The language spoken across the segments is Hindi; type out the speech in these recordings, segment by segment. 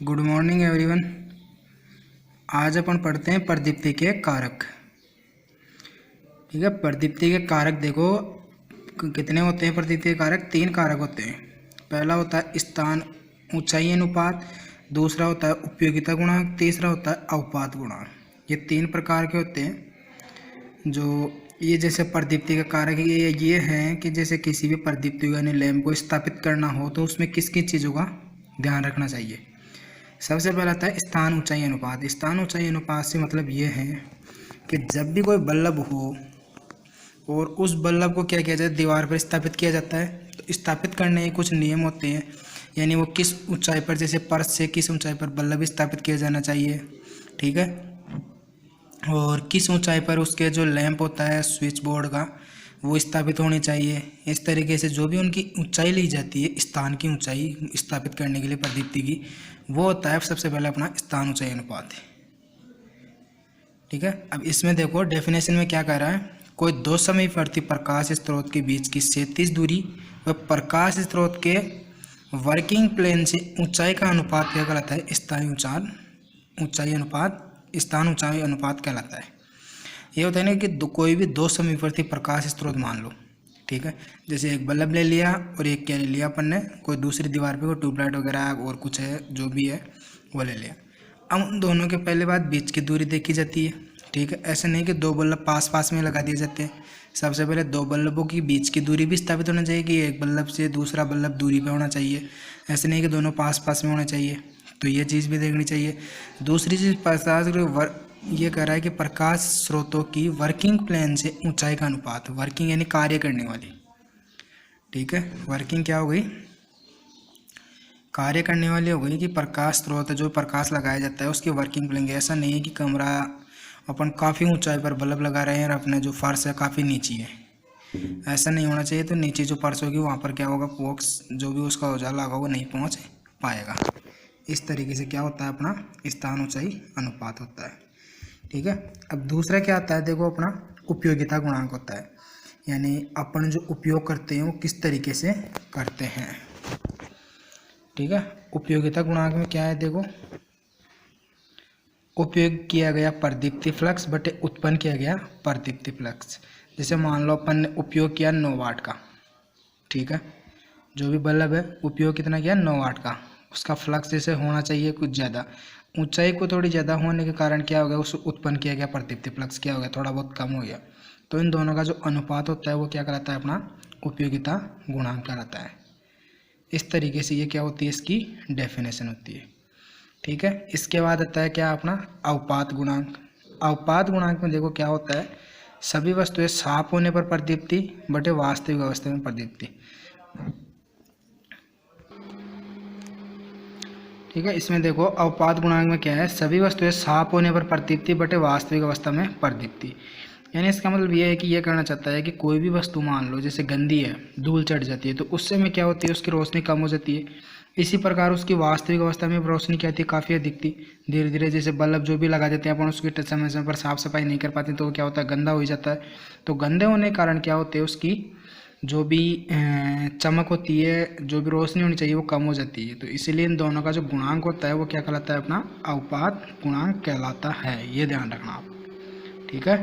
Good morning everyone. आज अपन पढ़ते हैं प्रदीप्ति के कारक। ठीक है, प्रदीप्ति के कारक देखो कितने होते हैं। प्रदीप्ति के कारक 3 कारक होते हैं। पहला होता है स्थान ऊंचाई अनुपात, दूसरा होता है उपयोगिता गुणांक, तीसरा होता है अवपात गुणांक। ये 3 प्रकार के होते हैं। जो ये जैसे प्रदीप्ति का कारक ये है कि जैसे किसी भी प्रदीप्ति यानी लैंप को स्थापित करना हो तो उसमें किस किस चीज़ों का ध्यान रखना चाहिए। सबसे पहला आता है स्थान ऊंचाई अनुपात। स्थान ऊंचाई अनुपात से मतलब ये है कि जब भी कोई बल्ब हो और उस बल्ब को क्या किया जाए, दीवार पर स्थापित किया जाता है, तो स्थापित करने के कुछ नियम होते हैं। यानी वो किस ऊंचाई पर, जैसे फर्श से किस ऊंचाई पर बल्ब स्थापित किया जाना चाहिए, ठीक है, और किस ऊंचाई पर उसके जो लैंप होता है स्विच बोर्ड का वो स्थापित होनी चाहिए। इस तरीके से जो भी उनकी ऊंचाई ली जाती है, स्थान की ऊंचाई स्थापित करने के लिए प्रदीप्ति की, वो होता है सबसे पहले अपना स्थान ऊंचाई अनुपात। ठीक है, अब इसमें देखो डेफिनेशन में क्या कह रहा है। कोई दो समीपवर्ती प्रकाश स्रोत के बीच की क्षैतिज दूरी व प्रकाश स्रोत के वर्किंग प्लेन से ऊंचाई का अनुपात क्या कहलाता है, स्थान ऊंचाई अनुपात, स्थान ऊंचाई अनुपात कहलाता है। ये होता है ना कि कोई भी दो समीपवर्ती प्रकाश स्रोत मान लो, ठीक है, जैसे एक बल्ब ले लिया और एक क्या ले लिया अपन ने, कोई दूसरी दीवार पे कोई ट्यूबलाइट वगैरह और कुछ है जो भी है वो ले लिया। अब उन दोनों के पहले बात बीच की दूरी देखी जाती है। ठीक है, ऐसे नहीं कि दो बल्ब पास पास में लगा दिए जाते हैं। सबसे पहले दो बल्बों की बीच की दूरी भी स्थापित होना चाहिए कि एक बल्ब से दूसरा बल्ब दूरी पे होना चाहिए। ऐसे नहीं कि दोनों पास पास में होना चाहिए, तो ये चीज़ भी देखनी चाहिए। दूसरी चीज़ ये कह रहा है कि प्रकाश स्रोतों की वर्किंग प्लेन से ऊंचाई का अनुपात, वर्किंग यानी कार्य करने वाली, ठीक है, वर्किंग क्या हो गई, कार्य करने वाली हो गई कि प्रकाश स्रोत जो प्रकाश लगाया जाता है उसकी वर्किंग प्लेन। ऐसा नहीं है कि कमरा अपन काफ़ी ऊंचाई पर बल्ब लगा रहे हैं और अपने जो फर्श है काफ़ी नीचे है, ऐसा नहीं होना चाहिए। तो नीचे जो फर्श होगी वहाँ पर क्या होगा, बॉक्स जो भी उसका उजाला होगा वो नहीं पहुँच पाएगा। इस तरीके से क्या होता है, अपना स्थान ऊंचाई अनुपात होता है। ठीक है, अब दूसरा क्या आता है, देखो अपना उपयोगिता गुणांक होता है। यानी अपन जो उपयोग करते हैं वो किस तरीके से करते हैं। ठीक है, उपयोगिता गुणांक में क्या है, देखो उपयोग किया गया प्रदीप्ति फ्लक्स बटे उत्पन्न किया गया प्रदीप्ति फ्लक्स। जैसे मान लो अपन ने उपयोग किया 9 वाट का, ठीक है, जो भी बल्ब है उपयोग कितना किया 9 वाट का, उसका फ्लक्स जैसे होना चाहिए कुछ ज़्यादा, ऊंचाई को थोड़ी ज़्यादा होने के कारण क्या हो गया, उस उत्पन्न किया गया प्रदीप्ति फ्लक्स क्या हो गया, थोड़ा बहुत कम हो गया। तो इन दोनों का जो अनुपात होता है वो क्या कहलाता है, अपना उपयोगिता गुणांक कहलाता है। इस तरीके से ये क्या होती है, इसकी डेफिनेशन होती है। ठीक है, इसके बाद आता है क्या, अपना अवपात गुणांक। अवपात गुणांक में देखो क्या होता है, सभी वस्तुएं साफ होने पर प्रदीप्ति बटे वास्तविक अवस्था में प्रदीप्ति। ठीक है, इसमें देखो अवपात गुणांक में क्या है, सभी वस्तुएं साफ होने पर प्रदीप्ति बटे वास्तविक अवस्था में प्रदीप्ति। यानी इसका मतलब ये है कि ये कहना चाहता है कि कोई भी वस्तु मान लो जैसे गंदी है, धूल चढ़ जाती है, तो उससे में क्या होती है, उसकी रोशनी कम हो जाती है। इसी प्रकार उसकी वास्तविक अवस्था में रोशनी क्या होती है, काफ़ी अधिक थी। धीरे धीरे जैसे बल्ब जो भी लगा देते हैं अपन, उसकी समय समय पर साफ सफाई नहीं कर पाते तो क्या होता है, गंदा हो जाता है। तो गंदे होने के कारण क्या होते हैं, उसकी जो भी चमक होती है, जो भी रोशनी होनी चाहिए वो कम हो जाती है। तो इसीलिए इन दोनों का जो गुणांक होता है वो क्या कहलाता है, अपना अवपात गुणांक कहलाता है। ये ध्यान रखना आप, ठीक है।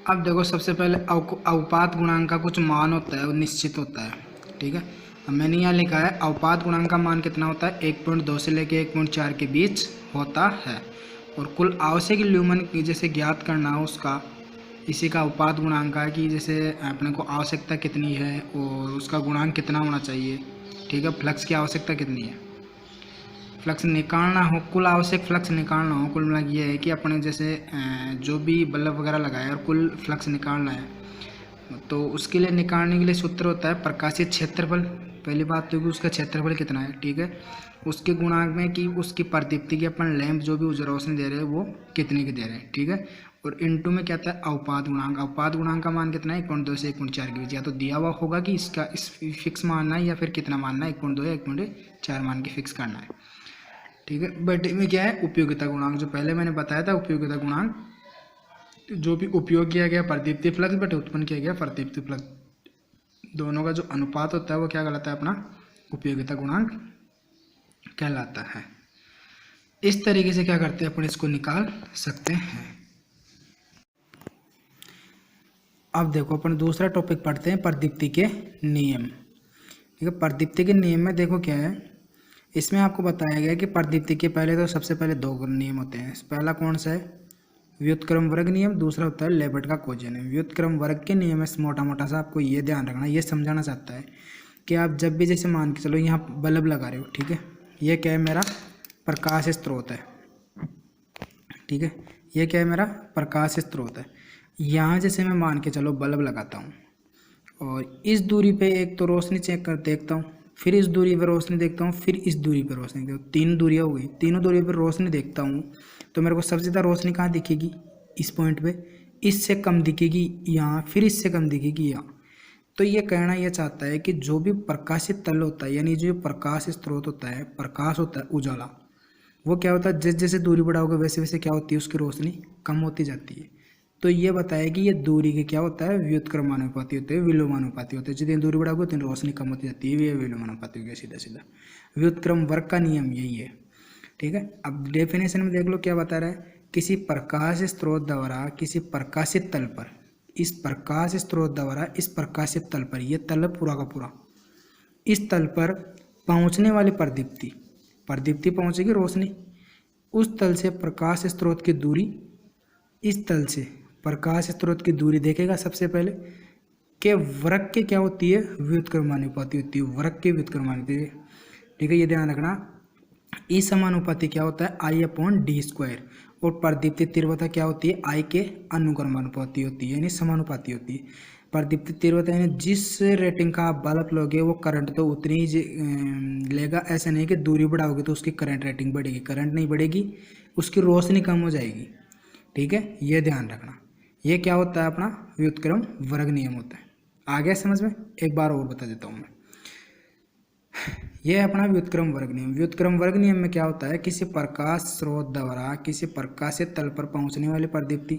अब देखो सबसे पहले अवपात गुणांक का कुछ मान होता है, वो निश्चित होता है। ठीक है, अब मैंने यहाँ लिखा है अवपात गुणांक का मान कितना होता है, 1.2 से लेकर 1.4 के बीच होता है। और कुल आवश्यक ल्यूमन जैसे ज्ञात करना हो उसका, इसी का अवपात गुणांक है कि जैसे अपने को आवश्यकता कितनी है और उसका गुणांक कितना होना चाहिए। ठीक है, फ्लक्स की आवश्यकता कितनी है, फ्लक्स निकालना हो, कुल आवश्यक फ्लक्स निकालना हो। कुल मतलब ये है कि अपने जैसे जो भी बल्ब वगैरह लगाए और कुल फ्लक्स निकालना है, तो उसके लिए निकालने के लिए सूत्र होता है प्रकाशीय क्षेत्रफल। पहली बात तो कि उसका क्षेत्रफल कितना है, ठीक है, उसके गुणांक में कि उसकी प्रदीप्ति की अपन लैंप जो भी रोशनी दे रहे हैं वो कितने की दे रहे हैं। ठीक है, और इनटू में क्या था, अवपात गुणांक। अवपात गुणांक का मान कितना है, 1.2 से 1.4 के बीच। या तो दिया हुआ होगा कि इसका इस फिक्स मानना है या फिर कितना मानना है, 1.2 या 1.4 मान के फिक्स करना है। ठीक है, बट में क्या है, उपयोगिता गुणांक, जो पहले मैंने बताया था उपयोगिता गुणांक, जो भी उपयोग किया गया प्रदीप्ति फ्लक्स बट उत्पन्न किया गया प्रदीप्ति फ्लक्स, दोनों का जो अनुपात होता है वो क्या कहलाता है, अपना उपयोगिता गुणांक कहलाता है। इस तरीके से क्या करते हैं अपन इसको निकाल सकते हैं। अब देखो अपन दूसरा टॉपिक पढ़ते हैं, प्रदीप्ति के नियम। ठीक है, प्रदीप्ति के नियम में देखो क्या है, इसमें आपको बताया गया कि प्रदीप्ति के पहले तो सबसे पहले दो नियम होते हैं। पहला कौन सा है, व्युत्क्रम वर्ग नियम, दूसरा होता है लेबर्ट का कोजी नियम। व्युत्क्रम वर्ग के नियम में मोटा मोटा सा आपको ये ध्यान रखना, ये समझाना चाहता है कि आप जब भी जैसे मान के चलो यहाँ बल्ब लगा रहे हो, ठीक है, ये क्या है, मेरा प्रकाश स्रोत है। ठीक है, ये क्या है, मेरा प्रकाश स्रोत है। यहाँ जैसे मैं मान के चलो बल्ब लगाता हूँ और इस दूरी पे एक तो रोशनी चेक कर देखता हूँ, फिर इस दूरी पर रोशनी देखता हूँ, फिर इस दूरी पर रोशनी देखता हूँ, तीन दूरियाँ हो गई। तीनों दूरी पर रोशनी देखता हूँ तो मेरे को सबसे ज़्यादा रोशनी कहाँ दिखेगी, इस पॉइंट पे, इससे कम दिखेगी यहाँ, फिर इससे कम दिखेगी यहाँ। तो ये कहना ये चाहता है कि जो भी प्रकाशित तल होता है, यानी जो प्रकाश स्रोत होता है, प्रकाश होता है, उजाला, वो क्या होता है, जैसे जैसे दूरी बढ़ाओगे वैसे वैसे क्या होती है, उसकी रोशनी कम होती जाती है। तो ये बताया कि ये दूरी के क्या होता है, व्युत्क्रमानुपाती होते हैं, विलोमानुपाती होते हैं। जितनी दूरी बढ़ाओगे उतनी रोशनी कम होती जाती है, ये विलोमानुपाती हो गया सीधा सीधा। व्युत्क्रम वर्ग का नियम यही है। ठीक है, अब डेफिनेशन में देख लो क्या बता रहा है, किसी प्रकाश स्रोत द्वारा किसी प्रकाशित तल पर, इस प्रकाश स्रोत द्वारा इस प्रकाशित तल पर, यह तल पूरा का पूरा, इस तल पर पहुंचने वाली प्रदीप्ति, प्रदीप्ति पहुंचेगी रोशनी, उस तल से प्रकाश स्रोत की दूरी, इस तल से प्रकाश स्रोत की दूरी देखेगा सबसे पहले के वर्ग के क्या होती है, व्युत्क्रमानुपाती होती है, वर्ग के व्युत्क्रमानुपाती। ठीक है, ये ध्यान रखना। ई समानुपाती क्या होता है, I/d², और प्रदीप्ति तीव्रता क्या होती है, I के अनुक्रमानुपाती होती है, यानी समानुपाती होती है। प्रदीप्ति तीव्रता यानी जिस रेटिंग का आप बल्ब लोगे वो करंट तो उतनी ही लेगा। ऐसा नहीं कि दूरी बढ़ाओगे तो उसकी करंट रेटिंग बढ़ेगी, करंट नहीं बढ़ेगी, उसकी रोशनी कम हो जाएगी। ठीक है, ये ध्यान रखना। ये क्या होता है, अपना व्युत्क्रम वर्ग नियम होता है। आ गया समझ में, एक बार और बता देता हूँ मैं। यह अपना व्युत्क्रम वर्ग नियम। व्युत्क्रम वर्ग नियम में क्या होता है, किसी प्रकाश स्रोत द्वारा किसी प्रकाशित तल पर पहुंचने वाली प्रदीप्ति,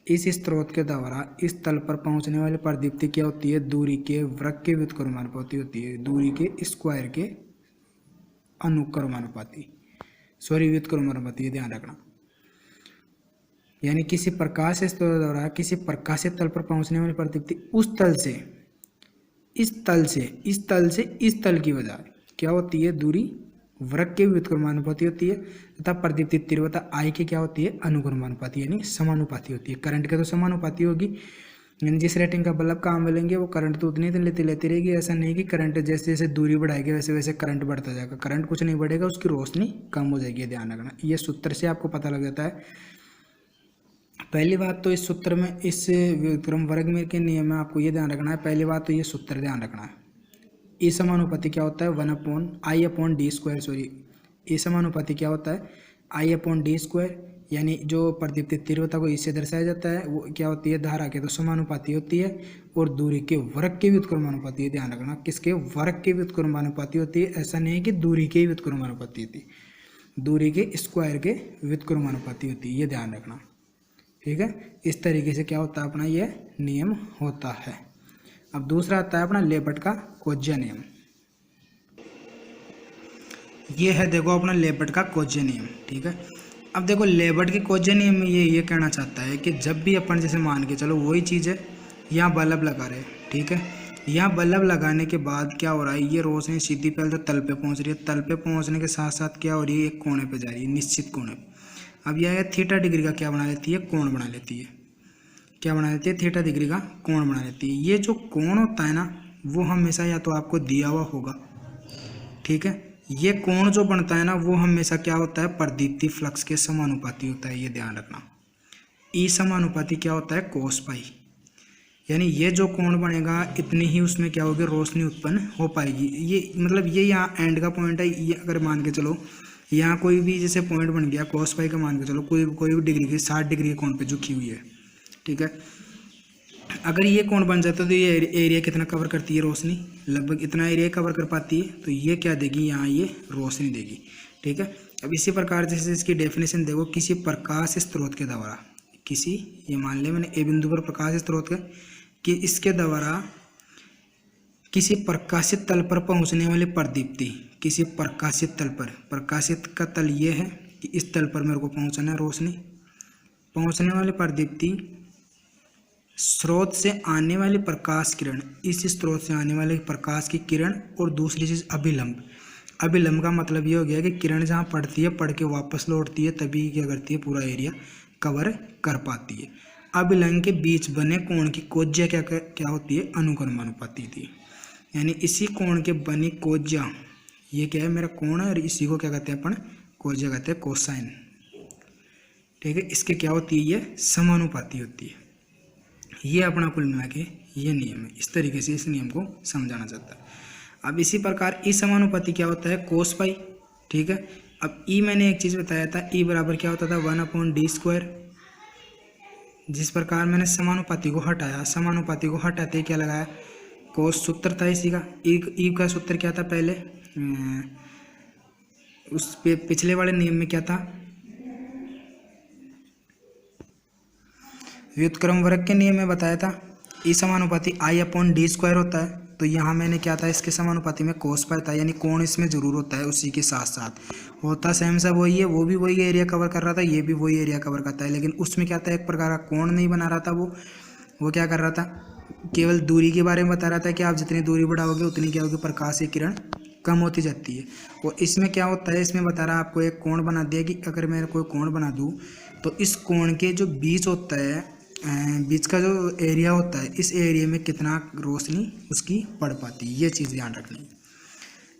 इस स्रोत के द्वारा इस तल पर पहुंचने वाली प्रदीप्ति क्या होती है, दूरी के वर्ग के व्युत्क्रमानुपाती होती है, दूरी के स्क्वायर के अनुक्रमानुपाती, व्युत्क्रमानुपाती, ये ध्यान रखना। यानी किसी प्रकाश स्रोत द्वारा किसी प्रकाशित तल पर पहुंचने वाली प्रदीप्ति उस तल से इस तल से इस तल से इस तल की बजाय क्या होती है, दूरी वर्ग के व्युत्क्रमानुपाती होती है, तथा प्रदीप्ति तीव्रता I की क्या होती है, अनुक्रमानुपाती, यानी समानुपाती होती है। करंट के तो समानुपाती होगी, यानी जिस रेटिंग का बल्ब काम मिलेंगे वो करंट तो उतनी लेती रहेगी। ऐसा नहीं कि करंट जैसे जैसे दूरी बढ़ाएगी वैसे वैसे करंट बढ़ता जाएगा, करंट कुछ नहीं बढ़ेगा, उसकी रोशनी कम हो जाएगी। ध्यान रखना, ये सूत्र से आपको पता लग जाता है। पहली बात तो इस सूत्र में, इस व्युत्क्रम वर्ग में के नियम में आपको ये ध्यान रखना है, पहली बात तो ये सूत्र ध्यान रखना है। ई समानुपाती क्या होता है, I/d², ई समानुपाती क्या होता है, I/d², यानी जो प्रदीप्ति तीव्रता को इससे दर्शाया जाता है वो क्या होती है, धारा के तो समानुपाती होती है, और दूरी के वर्ग के व्युत्क्रमानुपाती है। ध्यान रखना, किसके, वर्ग के व्युत्क्रमानुपाती होती है। ऐसा नहीं है कि दूरी के व्युत्क्रमानुपाती होती है, दूरी के स्क्वायर के व्युत्क्रमानुपाती होती है, ये ध्यान रखना। ठीक है, इस तरीके से क्या होता है, अपना ये नियम होता है। अब दूसरा आता है अपना लेबर्ट का कोज्या नियम। ये है देखो अपना लेबर्ट का कोज्या नियम। ठीक है, अब देखो लेबर्ट के कोज्या नियम में ये कहना चाहता है कि जब भी अपन जैसे मान के चलो वही चीज़ है, यहाँ बल्ब लगा रहे हैं, ठीक है, यहाँ बल्ब लगाने के बाद क्या हो रहा है, ये रोशनी सीधी पहले तो तल पे पहुँच रही है, तल पे पहुँचने के साथ साथ क्या हो रही है, एक कोने पे जा रही है, निश्चित कोने पे। अब यह थीटा डिग्री का क्या बना लेती है, कोण बना लेती है। क्या बना लेती है, थीटा डिग्री का कोण बना लेती है। ये जो कोण होता है ना, वो हमेशा या तो आपको दिया हुआ होगा, ठीक है, ये कोण जो बनता है ना वो हमेशा क्या होता है, प्रदीप्ति फ्लक्स के समानुपाती होता है, ये ध्यान रखना। ई समानुपाती क्या होता है, cos पाई, यानी ये जो कोण बनेगा इतनी ही उसमें क्या होगी, रोशनी उत्पन्न हो पाएगी। ये मतलब ये यहाँ एंड का पॉइंट है। ये अगर मान के चलो यहाँ कोई भी जैसे पॉइंट बन गया cos पाई का, मान के चलो कोई भी डिग्री की 60 डिग्री के कोण पे झुकी हुई है, ठीक है, अगर ये कोण बन जाता है तो ये एरिया कितना कवर करती है, रोशनी लगभग इतना एरिया कवर कर पाती है, तो ये क्या देगी, यहाँ ये रोशनी देगी। ठीक है, अब इसी प्रकार जैसे इसकी डेफिनेशन देखो, किसी प्रकाश स्रोत के द्वारा, किसी, ये मान ले मैंने ए बिंदु पर प्रकाश स्रोत का, कि इसके द्वारा किसी प्रकाशित तल पर पहुंचने वाली प्रदीप्ति, किसी प्रकाशित तल पर, प्रकाशित का तल ये है कि इस तल पर मेरे को पहुंचना है रोशनी, पहुंचने वाले प्रदीप्ति स्रोत से आने वाली प्रकाश किरण, इस स्रोत से आने वाले प्रकाश की किरण, और दूसरी चीज़ अभिलंब। अभिलंब का मतलब ये हो गया कि किरण जहाँ पड़ती है पढ़ के वापस लौटती है, तभी क्या करती है, पूरा एरिया कवर कर पाती है। अभिलंब के बीच बने कोण की कोज्या क्या होती है, अनुक्रमानुपाती थी। यानी इसी कोण के बनी कोज्या, ये क्या है, मेरा कोण है, और इसी को क्या कहते हैं अपन, कोज्या कहते हैं, कोसाइन। ठीक है, इसके क्या होती है, ये समानुपाती होती है। ये अपना कुल मिला के ये नियम है। इस तरीके से इस नियम को समझाना चाहता है। अब इसी प्रकार ई समानुपाती क्या होता है, कोस पाई। ठीक है, अब ई मैंने एक चीज़ बताया था, ई बराबर क्या होता था, 1/d²। जिस प्रकार मैंने समानुपाती को हटाया, समानुपाती को हटाते क्या लगाया, कोस सूत्र था इसी का। ई का सूत्र क्या था पहले, उस पे पिछले वाले नियम में क्या था, व्युत्क्रम वर्ग के नियम में बताया था ई समानुपाती I/d² होता है। तो यहाँ मैंने क्या था, इसके समानुपाती में कोस पाई था, यानी कोण इसमें जरूर होता है, उसी के साथ साथ होता सेम सब वही है। वो भी वही एरिया कवर कर रहा था, ये भी वही एरिया कवर करता है, लेकिन उसमें क्या था, एक प्रकार का कोण नहीं बना रहा था। वो क्या कर रहा था, केवल दूरी के बारे में बता रहा था कि आप जितनी दूरी बढ़ाओगे उतनी क्या होगी, प्रकाश की किरण कम होती जाती है। और इसमें क्या होता है, इसमें बता रहा है आपको, एक कोण बना दिया कि अगर मैं कोई कोण बना दूँ तो इस कोण के जो बीच होता है, बीच का जो एरिया होता है, इस एरिया में कितना रोशनी उसकी पड़ पाती है, ये चीज़ ध्यान रखनी है।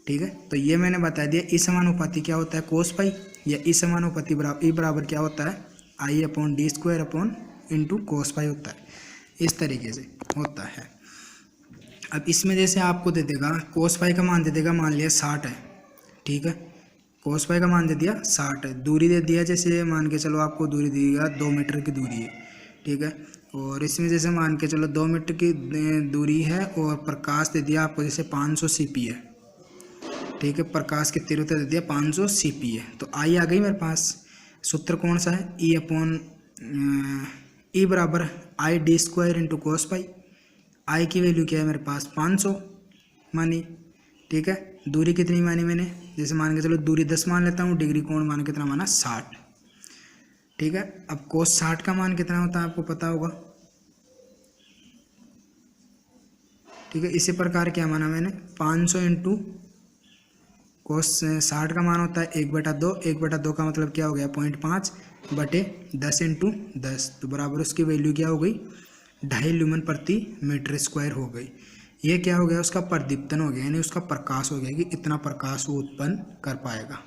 ठीक है, तो ये मैंने बता दिया। ई समानुपाती क्या होता है, कोस पाई, या ई समानुपाती बराबर क्या होता है, I/d² कोस पाई होता है। इस तरीके से होता है। अब इसमें जैसे आपको दे देगा, कोस पाई का मान दे देगा, मान लिया 60 है। ठीक है, कोस पाई का मान दे दिया 60 है। दूरी दे दिया, जैसे मान के चलो आपको दूरी देगा 2 मीटर की दूरी है। ठीक है, और इसमें जैसे मान के चलो 2 मीटर की दूरी है, और प्रकाश दे दिया आपको जैसे 500 CP है। ठीक है, प्रकाश की तीव्रता दे दिया 500 CP है। तो आई आ गई मेरे पास। सूत्र कौन सा है, ई बराबर I/d² कोस पाई। आई की वैल्यू क्या है मेरे पास, 500 मानी। ठीक है, दूरी कितनी मानी मैंने, जैसे मान के चलो दूरी 10 मान लेता हूँ, डिग्री कोण मान कितना माना, 60। ठीक है, अब कोस 60 का मान कितना होता है आपको पता होगा। ठीक है, इसी प्रकार क्या माना मैंने, 500 इंटू कोस 60 का मान होता है 1/2। 1/2 का मतलब क्या हो गया, 0.5 बटे 10 इंटू 10, तो बराबर उसकी वैल्यू क्या हो गई, 2.5 ल्यूमेन प्रति मीटर स्क्वायर हो गई। ये क्या हो गया, उसका प्रदीप्तन हो गया, यानी उसका प्रकाश हो गया कि इतना प्रकाश वो उत्पन्न कर पाएगा।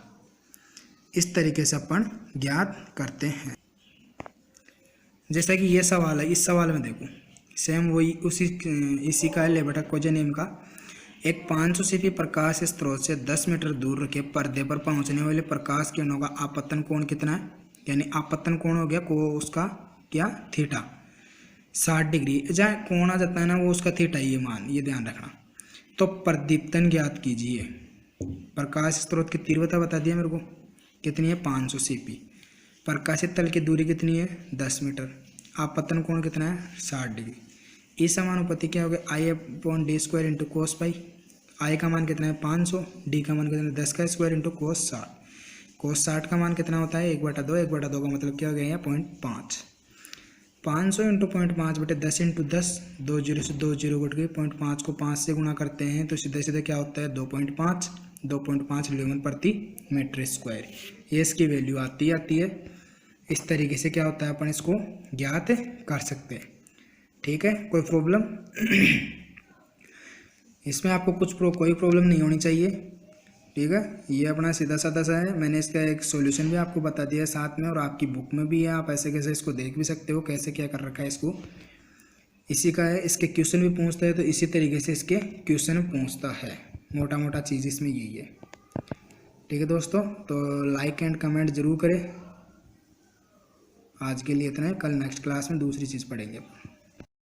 इस तरीके से अपन ज्ञात करते हैं। जैसा कि ये सवाल है, इस सवाल में देखो सेम वही इसी का है, लेबटा कोजे नेम का। एक 500 CP प्रकाश स्रोत से 10 मीटर दूर रखे पर्दे पर पहुंचने वाले प्रकाश किरणों का आपतन कोण कितना है, यानी आपतन कोण हो गया को उसका क्या, थीटा 60 डिग्री। जहाँ कोण आ जाता है ना, वो उसका थीटा ये मान, ये ध्यान रखना। तो प्रदीप्तन ज्ञात कीजिए। प्रकाश स्रोत की तीव्रता बता दिया मेरे को कितनी है, 500 CP। प्रकाशित तल की दूरी कितनी है, 10 मीटर। आपतन कोण कितना है, 60 डिग्री। इस समानुपाती क्या हो गया, I/d² कोस पाई। आई का मान कितना है, 500, डी का मान कितना है, 10 का स्क्वायर इंटू कोस 60। कोस 60 का मान कितना होता है, 1/2। 1/2 का मतलब क्या हो गया, 0.5। 500 इंटू 0.5 बटे 10 इंटू 10, 2 जीरो से 2 जीरो कट गई। 0.5 को 5 से गुणा करते हैं तो सीधे सीधे क्या होता है, 2.5। 2.5 ल्यूमेन प्रति मीटर स्क्वायर, ये इसकी वैल्यू आती है। इस तरीके से क्या होता है, अपन इसको ज्ञात कर सकते हैं। ठीक है, कोई प्रॉब्लम इसमें आपको कोई प्रॉब्लम नहीं होनी चाहिए। ठीक है, ये अपना सीधा साधा सा है। मैंने इसका एक सॉल्यूशन भी आपको बता दिया है साथ में, और आपकी बुक में भी है, आप ऐसे कैसे इसको देख भी सकते हो कैसे क्या कर रखा है इसको। इसी का है, इसके क्वेश्चन भी पूछता है, तो इसी तरीके से इसके क्वेश्चन पूछता है। मोटा मोटा चीज़ इसमें यही है। ठीक है दोस्तों, तो लाइक एंड कमेंट ज़रूर करें। आज के लिए इतना है, कल नेक्स्ट क्लास में दूसरी चीज़ पढ़ेंगे।